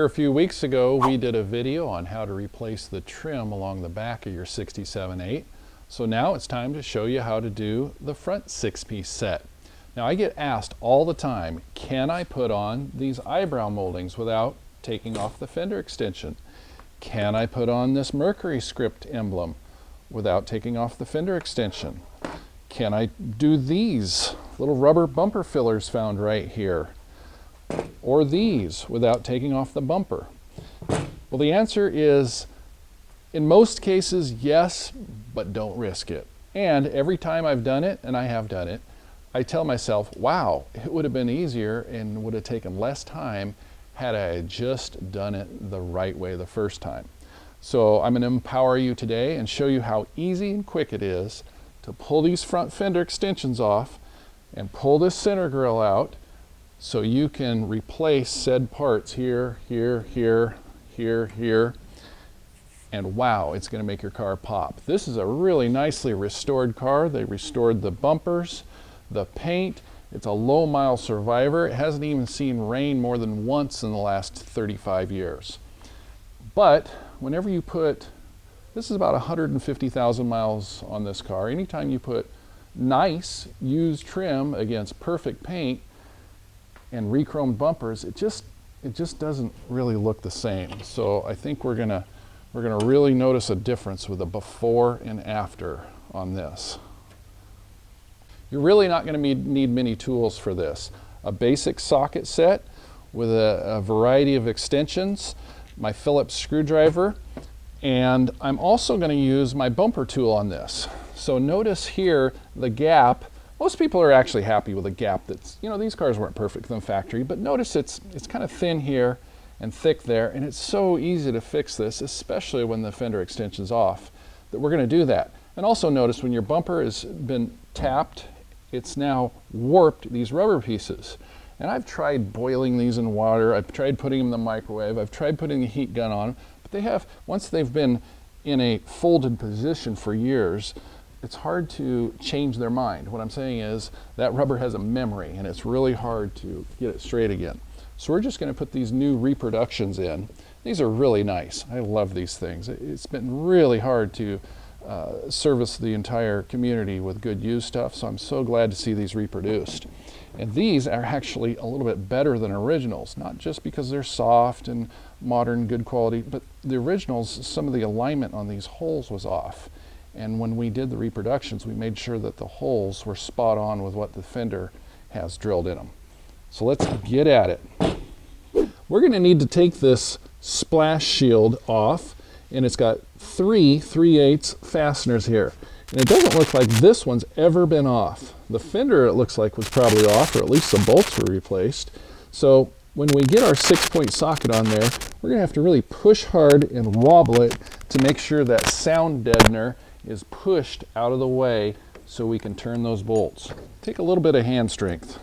Remember a few weeks ago we did a video on how to replace the trim along the back of your 67.8. So now it's time to show you how to do the front 6-piece set. Now I get asked all the time, can I put on these eyebrow moldings without taking off the fender extension? Can I put on this Mercury script emblem without taking off the fender extension? Can I do these little rubber bumper fillers found right here? Or these without taking off the bumper? Well, the answer is, in most cases, yes, but don't risk it. And every time I've done it, and I have done it, I tell myself, wow, it would have been easier and would have taken less time had I just done it the right way the first time. So I'm going to empower you today and show you how easy and quick it is to pull these front fender extensions off and pull this center grille out, so you can replace said parts here, here, here, here, here, and wow, it's going to make your car pop. This is a really nicely restored car. They restored the bumpers, the paint. It's a low mile survivor. It hasn't even seen rain more than once in the last 35 years. But whenever you put, this is about 150,000 miles on this car, anytime you put nice used trim against perfect paint and re-chromed bumpers, it just doesn't really look the same. So I think we're gonna really notice a difference with the before and after on this. You're really not going to need many tools for this. A basic socket set with a variety of extensions, my Phillips screwdriver, and I'm also going to use my bumper tool on this. So notice here the gap. Most people are actually happy with a gap that's, you know, these cars weren't perfect in the factory, but notice it's kind of thin here and thick there, and it's so easy to fix this, especially when the fender extension's off, that we're going to do that. And also notice when your bumper has been tapped, it's now warped these rubber pieces. And I've tried boiling these in water, I've tried putting them in the microwave, I've tried putting the heat gun on, but they have, once they've been in a folded position for years, it's hard to change their mind. What I'm saying is that rubber has a memory and it's really hard to get it straight again. So we're just going to put these new reproductions in. These are really nice. I love these things. It's been really hard to service the entire community with good used stuff, so I'm so glad to see these reproduced. And these are actually a little bit better than originals, not just because they're soft and modern, good quality, but the originals, some of the alignment on these holes was off. And when we did the reproductions, we made sure that the holes were spot on with what the fender has drilled in them. So let's get at it. We're going to need to take this splash shield off, and it's got 3 3/8 fasteners here. And it doesn't look like this one's ever been off. The fender, it looks like, was probably off, or at least the bolts were replaced. So when we get our 6-point socket on there, we're going to have to really push hard and wobble it to make sure that sound deadener is pushed out of the way so we can turn those bolts. Take a little bit of hand strength.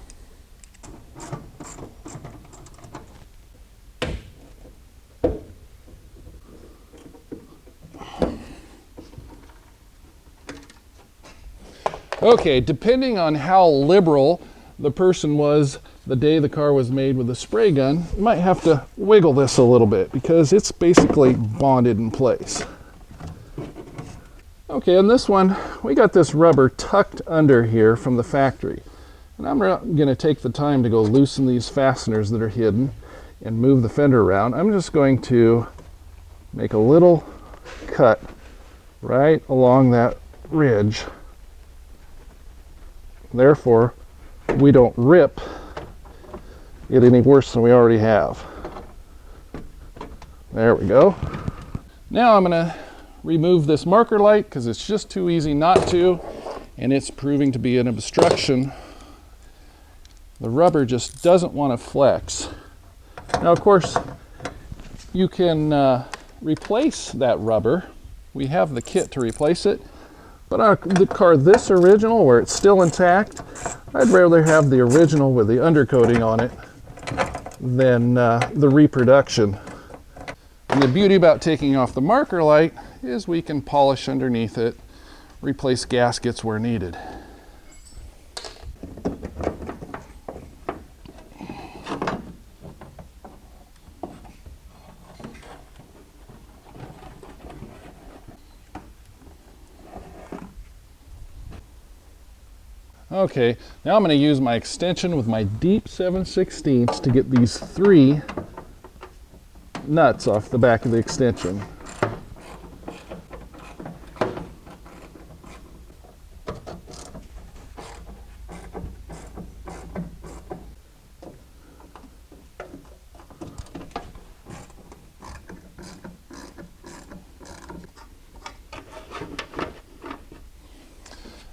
Okay, depending on how liberal the person was the day the car was made with a spray gun, you might have to wiggle this a little bit because it's basically bonded in place. Okay, on this one, we got this rubber tucked under here from the factory. And I'm going to take the time to go loosen these fasteners that are hidden and move the fender around. I'm just going to make a little cut right along that ridge. Therefore, we don't rip it any worse than we already have. There we go. Now I'm going to remove this marker light because it's just too easy not to, and it's proving to be an obstruction. The rubber just doesn't want to flex. Now, of course, you can replace that rubber. We have the kit to replace it, but on the car this original, where it's still intact, I'd rather have the original with the undercoating on it than the reproduction. And the beauty about taking off the marker light is we can polish underneath it, replace gaskets where needed. Okay, now I'm going to use my extension with my deep 7/16 to get these 3 nuts off the back of the extension.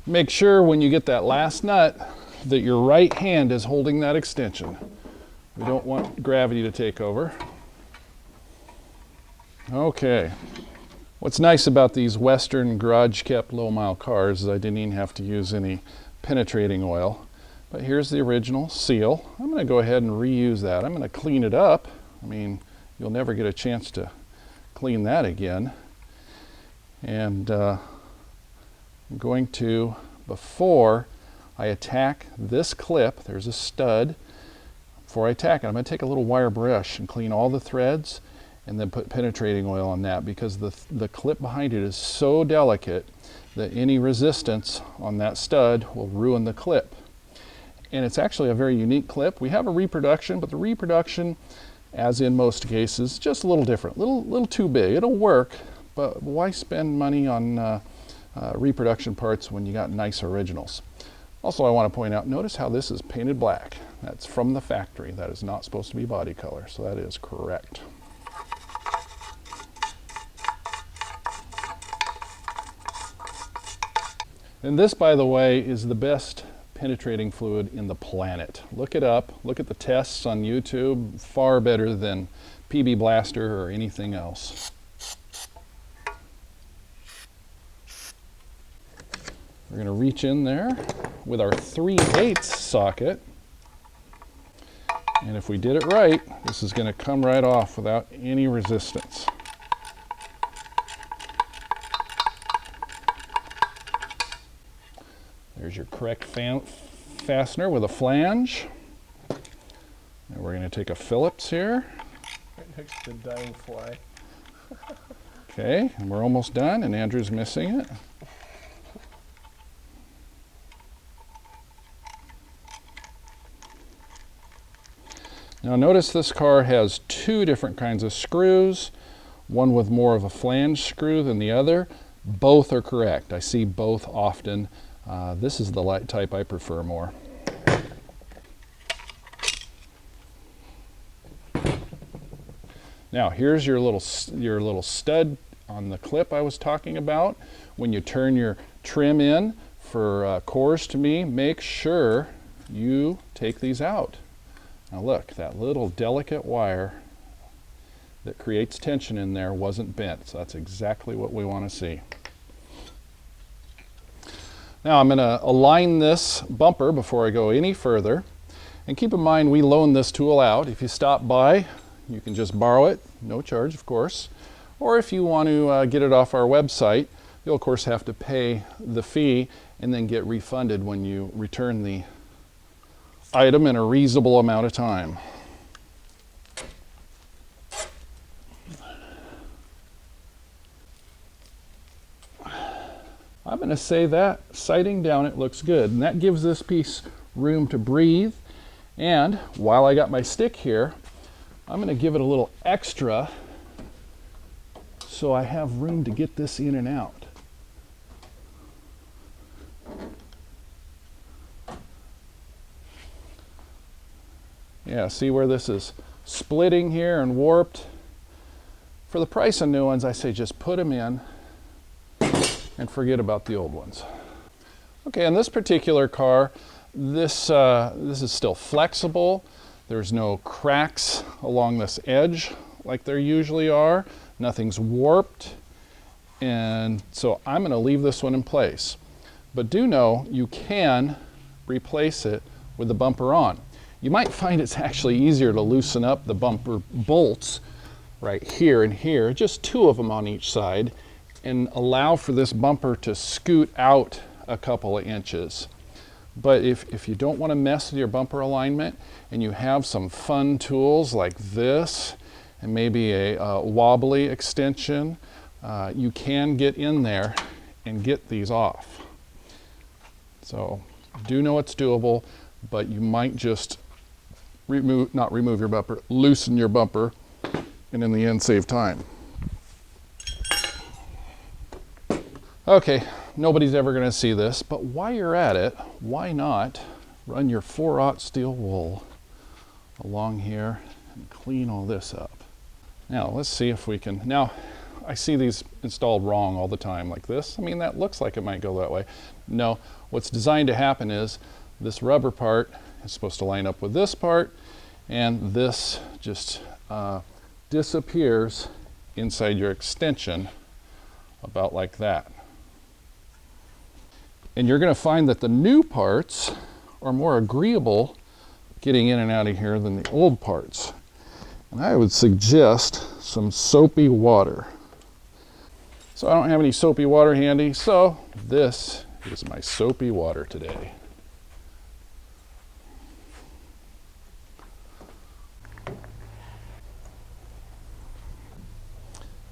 Make sure when you get that last nut that your right hand is holding that extension. We don't want gravity to take over. Okay. What's nice about these Western garage-kept low-mile cars is I didn't even have to use any penetrating oil. But here's the original seal. I'm going to go ahead and reuse that. I'm going to clean it up. I mean, you'll never get a chance to clean that again. And I'm going to, before I attack this clip, there's a stud. Before I attack it, I'm going to take a little wire brush and clean all the threads and then put penetrating oil on that, because the clip behind it is so delicate that any resistance on that stud will ruin the clip. And it's actually a very unique clip. We have a reproduction, but the reproduction, as in most cases, just a little different, little too big. It'll work, but why spend money on reproduction parts when you got nice originals? Also, I want to point out, notice how this is painted black. That's from the factory. That is not supposed to be body color, so that is correct. And this, by the way, is the best penetrating fluid in the planet. Look it up. Look at the tests on YouTube. Far better than PB Blaster or anything else. We're going to reach in there with our 3/8 socket. And if we did it right, this is going to come right off without any resistance. There's your correct fastener with a flange. And we're going to take a Phillips here. Right next to the dying fly. Okay, and we're almost done, and Andrew's missing it. Now notice this car has 2 different kinds of screws, one with more of a flange screw than the other. Both are correct. I see both often. This is the light type I prefer more. Now here's your little stud on the clip I was talking about. When you turn your trim in for cores to me, make sure you take these out. Now look, that little delicate wire that creates tension in there wasn't bent, so that's exactly what we want to see. Now I'm going to align this bumper before I go any further. And keep in mind, we loan this tool out. If you stop by, you can just borrow it, no charge of course. Or if you want to get it off our website, you'll of course have to pay the fee and then get refunded when you return the item in a reasonable amount of time. I'm going to say that sighting down it looks good, and that gives this piece room to breathe. And while I got my stick here, I'm going to give it a little extra so I have room to get this in and out. Yeah, see where this is splitting here and warped? For the price of new ones, I say just put them in and forget about the old ones. Okay, in this particular car, this is still flexible. There's no cracks along this edge like there usually are. Nothing's warped. And so I'm going to leave this one in place. But do know you can replace it with the bumper on. You might find it's actually easier to loosen up the bumper bolts right here and here, just 2 of them on each side, and allow for this bumper to scoot out a couple of inches. But if you don't want to mess with your bumper alignment and you have some fun tools like this and maybe a wobbly extension, you can get in there and get these off. So do know it's doable, but you might just not remove your bumper, loosen your bumper, and in the end save time. Okay, nobody's ever going to see this, but while you're at it, why not run your 4/0 steel wool along here and clean all this up. Now let's see if we can. Now I see these installed wrong all the time like this. I mean, that looks like it might go that way. No, what's designed to happen is this rubber part is supposed to line up with this part, and this just disappears inside your extension about like that. And you're going to find that the new parts are more agreeable getting in and out of here than the old parts. And I would suggest some soapy water. So I don't have any soapy water handy, so this is my soapy water today.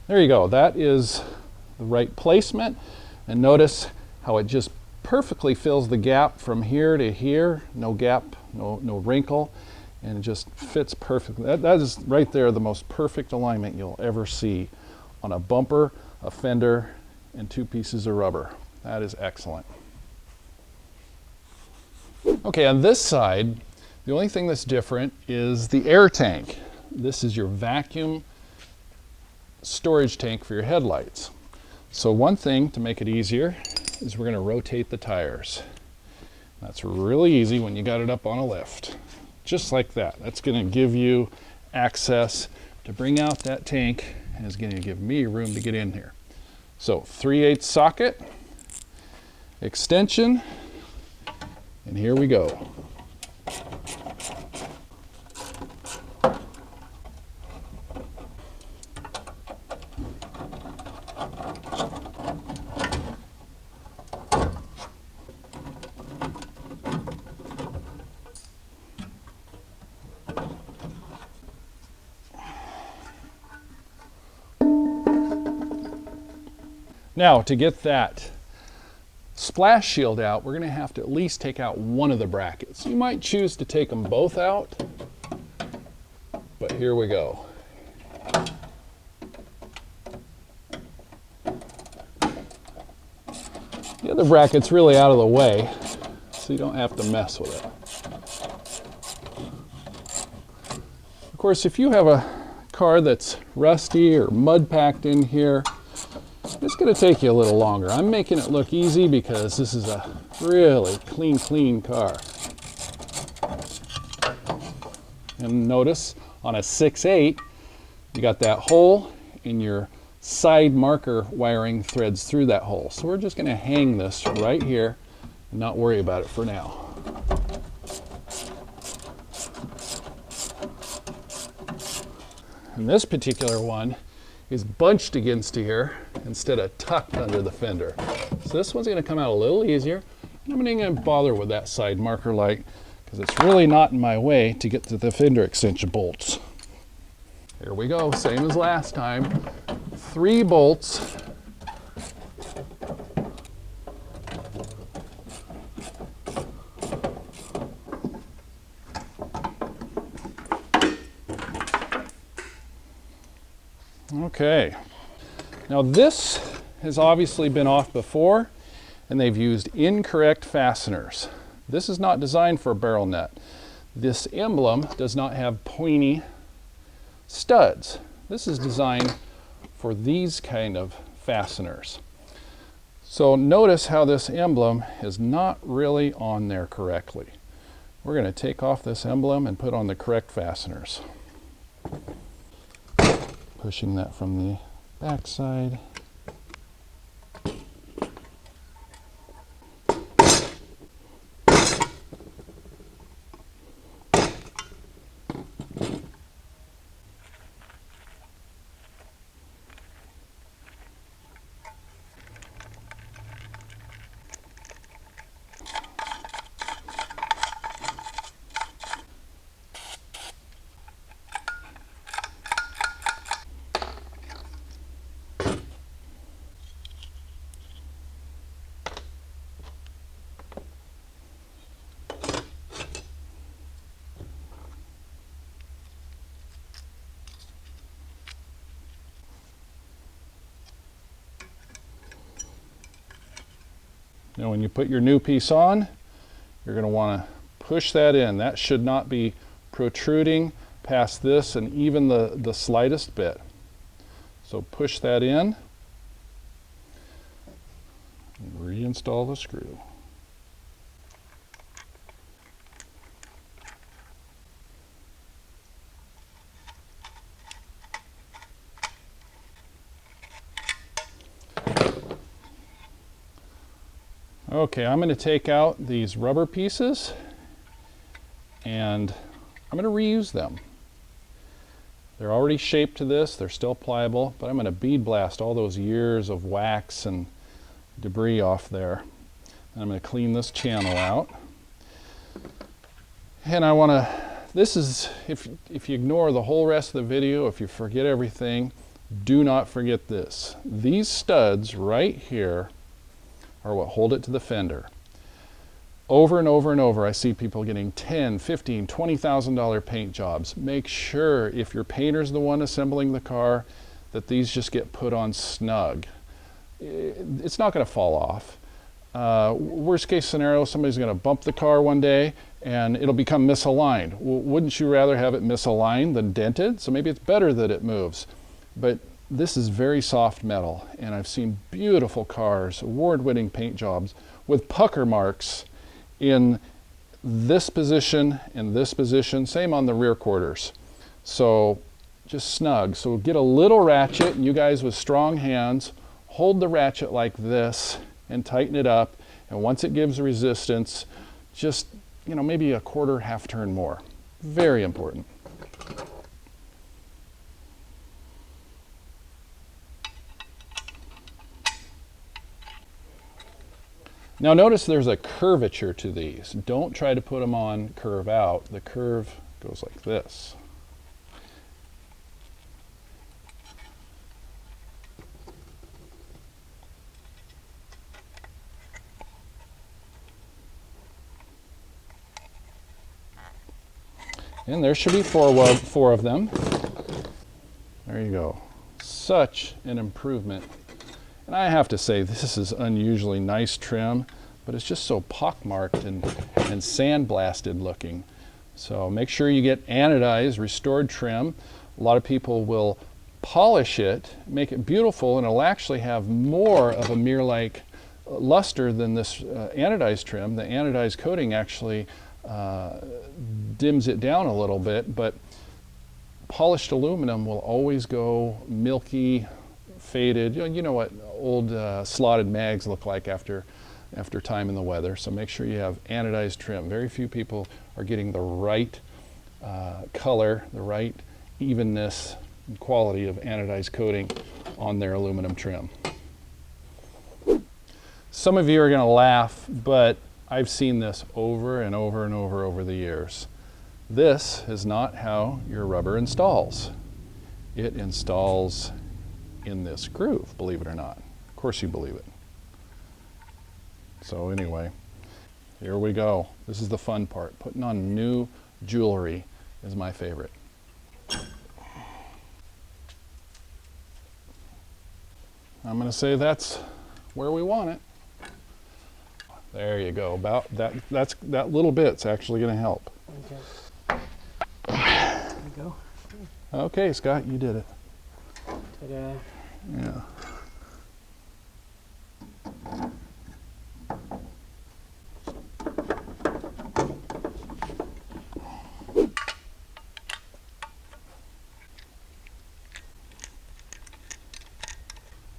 There you go. That is the right placement. And notice how it just perfectly fills the gap from here to here. No gap, no wrinkle, and it just fits perfectly. That is right there the most perfect alignment you'll ever see on a bumper, a fender, and 2 pieces of rubber. That is excellent. Okay, on this side, the only thing that's different is the air tank. This is your vacuum storage tank for your headlights. So one thing to make it easier is we're going to rotate the tires. That's really easy when you got it up on a lift. Just like that. That's going to give you access to bring out that tank, and it's going to give me room to get in here. So 3/8 socket, extension, and here we go. Now, to get that splash shield out, we're going to have to at least take out one of the brackets. You might choose to take them both out, but here we go. The other bracket's really out of the way, so you don't have to mess with it. Of course, if you have a car that's rusty or mud packed in here, it's going to take you a little longer. I'm making it look easy because this is a really clean car. And notice on a 6/8, you got that hole, and your side marker wiring threads through that hole. So we're just going to hang this right here and not worry about it for now. And this particular one is bunched against here instead of tucked under the fender. So this one's going to come out a little easier. I'm not going to bother with that side marker light because it's really not in my way to get to the fender extension bolts. Here we go, same as last time. 3 bolts. Okay, now this has obviously been off before, and they've used incorrect fasteners. This is not designed for a barrel nut. This Emblem does not have pointy studs. This is designed for these kind of fasteners. So notice how this Emblem is not really on there correctly. We're going to take off this Emblem and put on the correct fasteners. Pushing that from the back side. Now when you put your new piece on, you're going to want to push that in. That should not be protruding past this and even the slightest bit. So push that in and reinstall the screw. Okay, I'm going to take out these rubber pieces and I'm going to reuse them. They're already shaped to this, they're still pliable, but I'm going to bead blast all those years of wax and debris off there. And I'm going to clean this channel out. And I want to, this is, if you ignore the whole rest of the video, if you forget everything, do not forget this. These studs right here are what hold it to the fender. Over and over and over, I see people getting $10,000, $15,000, $20,000 paint jobs. Make sure, if your painter's the one assembling the car, that these just get put on snug. It's not going to fall off. Worst case scenario, somebody's going to bump the car one day and it'll become misaligned. Well, wouldn't you rather have it misaligned than dented? So maybe it's better that it moves. But this is very soft metal, and I've seen beautiful cars, award-winning paint jobs with pucker marks in this position and this position, same on the rear quarters. So just snug. So get a little ratchet, and you guys with strong hands, hold the ratchet like this and tighten it up, and once it gives resistance, just, you know, maybe a quarter, half turn more. Very important. Now notice there's a curvature to these. Don't try to put them on curve out. The curve goes like this. And there should be four of them. There you go. Such an improvement. And I have to say, this is unusually nice trim, but it's just so pockmarked and sandblasted looking. So make sure you get anodized, restored trim. A lot of people will polish it, make it beautiful, and it'll actually have more of a mirror-like luster than this anodized trim. The anodized coating actually dims it down a little bit, but polished aluminum will always go milky, faded. You know what old slotted mags look like after time in the weather. So make sure you have anodized trim. Very few people are getting the right color, the right evenness and quality of anodized coating on their aluminum trim. Some of you are going to laugh, but I've seen this over and over and over the years. This is not how your rubber installs. It installs in this groove, believe it or not. Of course you believe it. So anyway, here we go. This is the fun part. Putting on new jewelry is my favorite. I'm going to say that's where we want it. There you go. About that little bit's actually going to help. Okay. There you go. Okay, Scott, you did it. Ta-da. Yeah.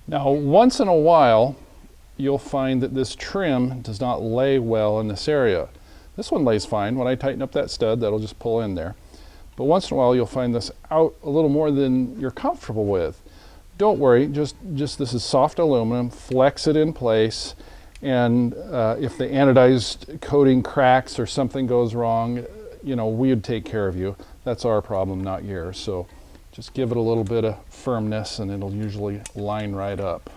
Now, once in a while, you'll find that this trim does not lay well in this area. This one lays fine. When I tighten up that stud, that'll just pull in there. But once in a while, you'll find this out a little more than you're comfortable with. Don't worry, just this is soft aluminum, flex it in place, and if the anodized coating cracks or something goes wrong, you know, we would take care of you. That's our problem, not yours. So just give it a little bit of firmness and it'll usually line right up.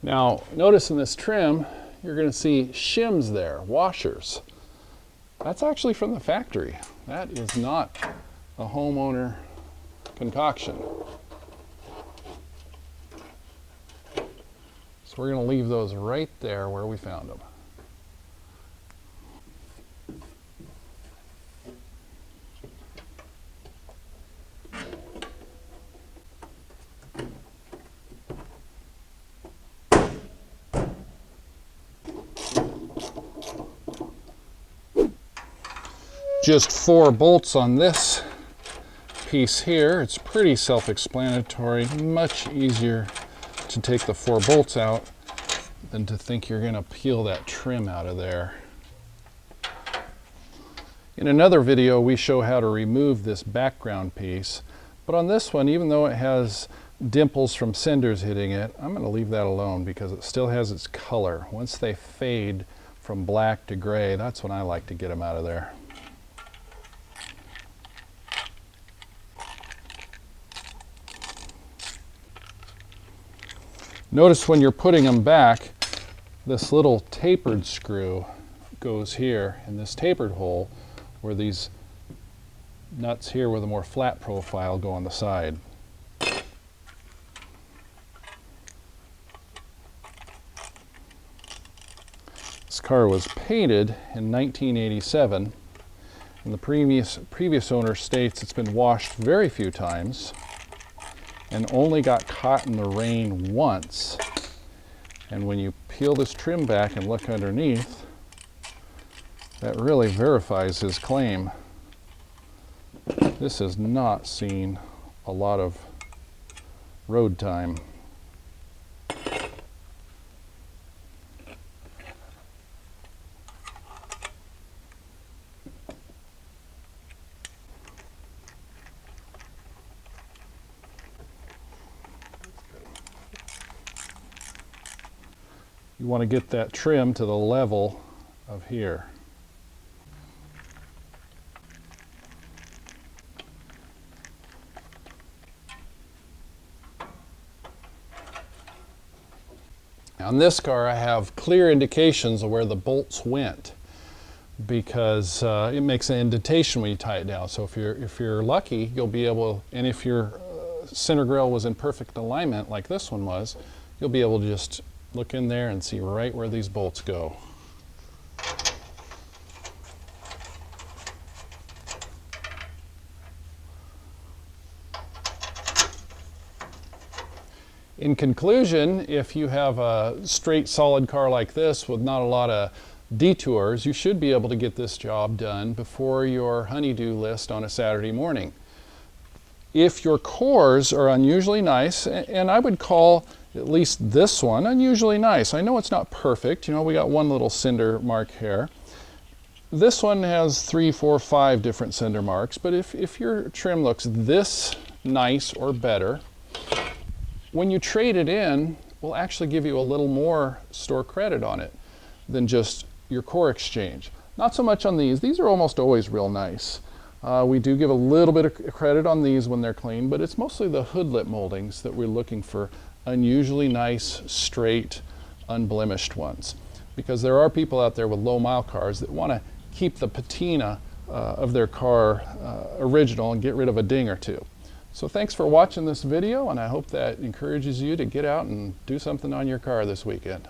Now, notice in this trim, you're going to see shims there, washers. That's actually from the factory. That is not a homeowner concoction. So we're going to leave those right there where we found them. Just 4 bolts on this piece here. It's pretty self-explanatory, much easier to take the 4 bolts out than to think you're going to peel that trim out of there. In another video we show how to remove this background piece, but on this one, even though it has dimples from cinders hitting it, I'm going to leave that alone because it still has its color. Once they fade from black to gray, that's when I like to get them out of there. Notice when you're putting them back, this little tapered screw goes here in this tapered hole where these nuts here with a more flat profile go on the side. This car was painted in 1987, and the previous owner states it's been washed very few times and only got caught in the rain once. And when you peel this trim back and look underneath, that really verifies his claim. This has not seen a lot of road time. You want to get that trim to the level of here. On this car I have clear indications of where the bolts went because it makes an indentation when you tie it down. So if you're lucky, you'll be able, and if your center grille was in perfect alignment like this one was, you'll be able to just look in there and see right where these bolts go. In conclusion, if you have a straight solid car like this with not a lot of detours, you should be able to get this job done before your honey-do list on a Saturday morning. If your cores are unusually nice, and I would call at least this one unusually nice. I know it's not perfect. You know, we got one little cinder mark here. This one has 3, 4, 5 different cinder marks, but if your trim looks this nice or better, when you trade it in, we'll actually give you a little more store credit on it than just your core exchange. Not so much on these. These are almost always real nice. We do give a little bit of credit on these when they're clean, but it's mostly the hood lip moldings that we're looking for unusually nice, straight, unblemished ones. Because there are people out there with low mile cars that want to keep the patina of their car original and get rid of a ding or two. So thanks for watching this video, and I hope that encourages you to get out and do something on your car this weekend.